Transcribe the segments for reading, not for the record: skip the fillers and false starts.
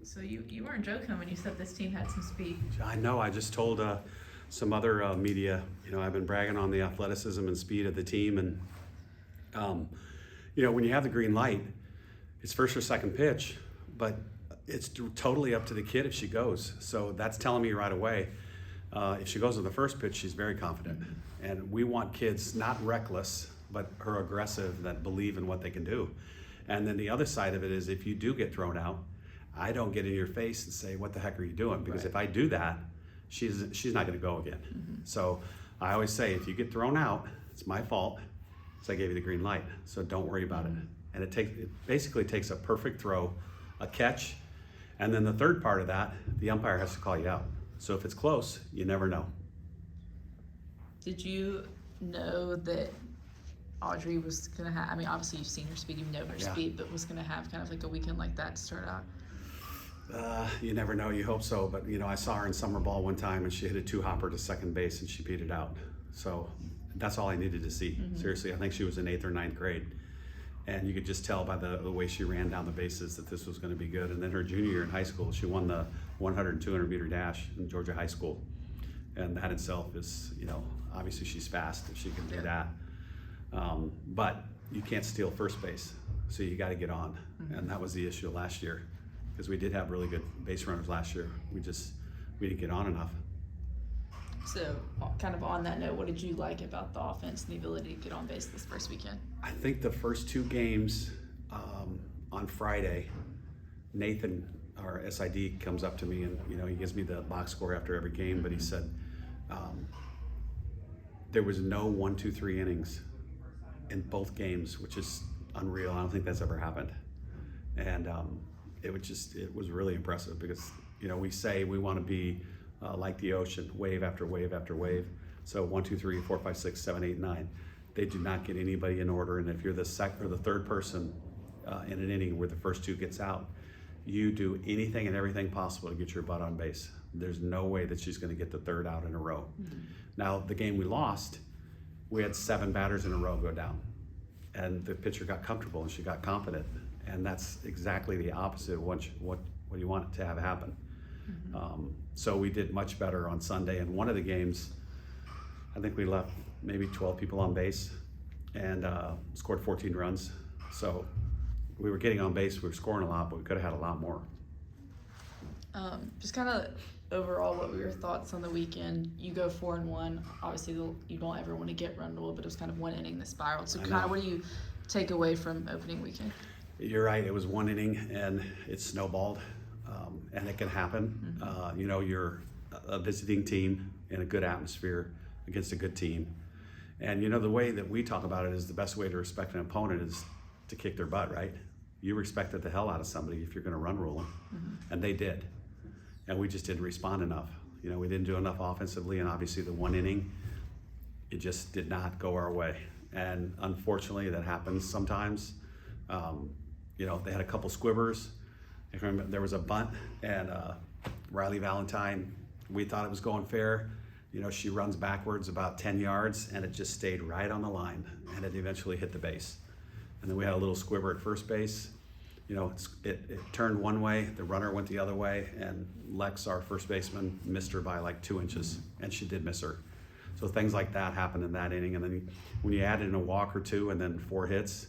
So you weren't joking when you said this team had some speed. I know. I just told some other media, I've been bragging on the athleticism and speed of the team. And, when you have the green light, it's first or second pitch, but it's totally up to the kid if she goes. So that's telling me right away, if she goes on the first pitch, she's very confident. And we want kids not reckless, but her aggressive, that believe in what they can do. And then the other side of it is if you do get thrown out, I don't get in your face and say, what the heck are you doing? Because if I do that, she's not going to go again. So I always say, if you get thrown out, it's my fault, because I gave you the green light. So don't worry about it. And it basically takes a perfect throw, a catch, and then the third part of that, the umpire has to call you out. So if it's close, you never know. Did you know that Audrey was going to have, obviously you've seen her speed, you know her speed, but was going to have kind of like a weekend like that to start out? You never know, you hope so, but I saw her in summer ball one time and she hit a two-hopper to second base and she beat it out. So that's all I needed to see. Seriously, I think she was in 8th or 9th grade. And you could just tell by the way she ran down the bases that this was going to be good. And then her junior year in high school, she won the 100 and 200 meter dash in Georgia high school. And that itself is, obviously she's fast if she can do that. But you can't steal first base, so you got to get on. And that was the issue last year, because we did have really good base runners last year. We didn't get on enough. So kind of on that note, what did you like about the offense and the ability to get on base this first weekend? I think the first two games on Friday, Nathan, our SID, comes up to me and he gives me the box score after every game, but he said there was no 1, 2, 3 innings in both games, which is unreal. I don't think that's ever happened. And it was really impressive, because we say we want to be like the ocean, wave after wave after wave. So 1, 2, 3, 4, 5, 6, 7, 8, 9. They do not get anybody in order, and if you're the second or the third person in an inning where the first two gets out, you do anything and everything possible to get your butt on base. There's no way that she's going to get the third out in a row. Now, the game we lost, we had 7 batters in a row go down, and the pitcher got comfortable and she got confident, and that's exactly the opposite of what you want to have happen. So we did much better on Sunday. And one of the games, I think we left maybe 12 people on base and scored 14 runs. So we were getting on base, we were scoring a lot, but we could have had a lot more. Just kind of overall, what were your thoughts on the weekend? You go 4-1. Obviously, you don't ever want to get run rule, but it was kind of one inning that spiraled. So kind of what do you take away from opening weekend? You're right. It was one inning and it snowballed, and it can happen. You're a visiting team in a good atmosphere against a good team. And the way that we talk about it is the best way to respect an opponent is to kick their butt, right? You respected the hell out of somebody if you're going to run rule them, and they did. And we just didn't respond enough. We didn't do enough offensively, and obviously the one inning, it just did not go our way. And unfortunately, that happens sometimes. They had a couple squibbers. I remember there was a bunt, and Riley Valentine, we thought it was going fair. She runs backwards about 10 yards, and it just stayed right on the line, and it eventually hit the base. And then we had a little squibber at first base. It turned one way, the runner went the other way, and Lex, our first baseman, missed her by like 2 inches, and she did miss her. So things like that happened in that inning, and then when you add in a walk or two and then 4 hits,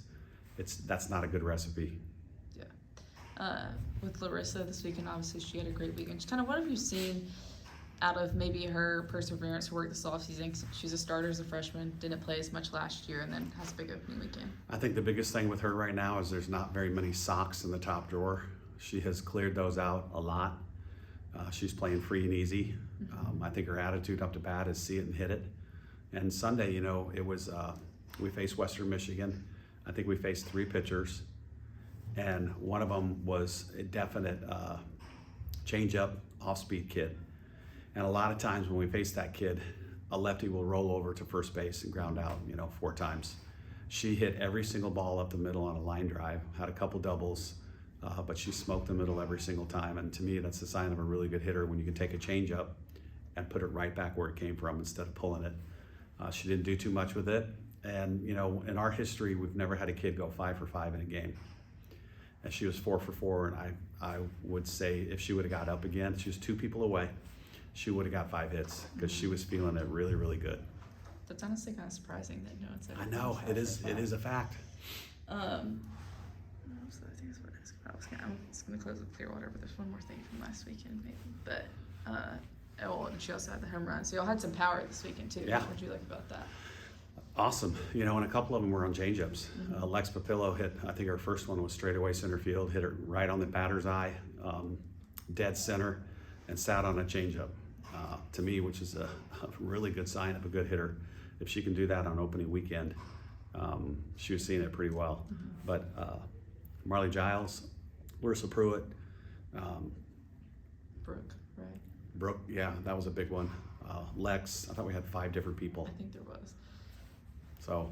that's not a good recipe. Yeah. With Larissa this weekend, obviously she had a great weekend. Just kind of what have you seen out of maybe her perseverance to work this offseason? She's a starter as a freshman, didn't play as much last year, and then has a big opening weekend. I think the biggest thing with her right now is there's not very many socks in the top drawer. She has cleared those out a lot. She's playing free and easy. I think her attitude up to bat is see it and hit it. And Sunday, it was, we faced Western Michigan. I think we faced 3 pitchers, and one of them was a definite change-up, off-speed kid. And a lot of times when we face that kid, a lefty will roll over to first base and ground out, 4 times. She hit every single ball up the middle on a line drive, had a couple doubles, but she smoked the middle every single time. And to me, that's the sign of a really good hitter, when you can take a changeup and put it right back where it came from instead of pulling it. She didn't do too much with it. And in our history, we've never had a kid go 5 for 5 in a game. And she was 4 for 4, and I would say if she would have got up again, she was 2 people away, she would have got 5 hits because she was feeling it really, really good. That's honestly kind of surprising that no one said. I know, it is a fact. I'm just gonna close with Clearwater, but there's one more thing from last weekend, maybe. But and she also had the home run, so y'all had some power this weekend too. Yeah. What did you like about that? Awesome. And a couple of them were on changeups. Lex Papillo hit, I think our first one was straightaway center field, hit it right on the batter's eye, dead center, and sat on a changeup. To me, which is a really good sign of a good hitter. If she can do that on opening weekend, she was seeing it pretty well. But Marley Giles, Larissa Preuitt, Brooke, yeah, that was a big one. Lex, I thought we had 5 different people. I think there was. So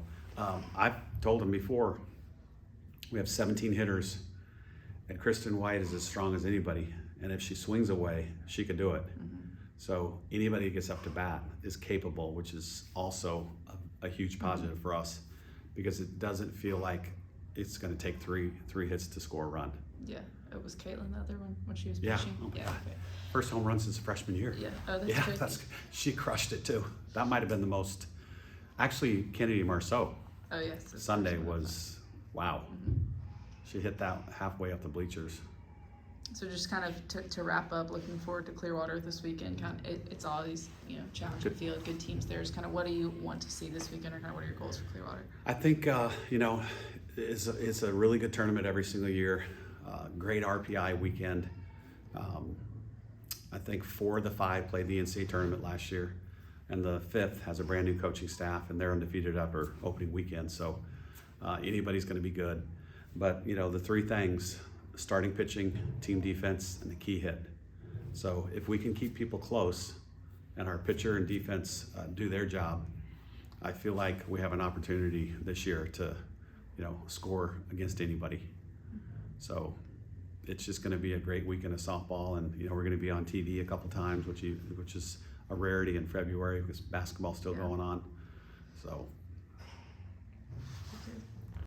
I've told them before, we have 17 hitters, and Kristen White is as strong as anybody. And if she swings away, she could do it. So anybody who gets up to bat is capable, which is also a huge positive for us, because it doesn't feel like it's going to take three hits to score a run. Yeah, it was Caitlin the other one when she was Yeah. pitching. Oh my Yeah. God. Okay. First home run since freshman year. Yeah. Oh, that's crazy. She crushed it too. That might have been the most. Actually, Kennedy Marceau. Oh yes. Sunday was wow. She hit that halfway up the bleachers. So just kind of to wrap up, looking forward to Clearwater this weekend. Kind of, it's all these challenging field, good teams there. Is kind of what do you want to see this weekend, or kind of what are your goals for Clearwater? I think it's a really good tournament every single year. Great RPI weekend. I think 4 of the 5 played the NCAA tournament last year, and the 5th has a brand new coaching staff, and they're undefeated after opening weekend. So anybody's going to be good. But the 3 things: starting pitching, team defense, and the key hit. So if we can keep people close and our pitcher and defense do their job, I feel like we have an opportunity this year to, score against anybody. So it's just going to be a great weekend of softball, and we're going to be on TV a couple times, which is a rarity in February because basketball's still going on. So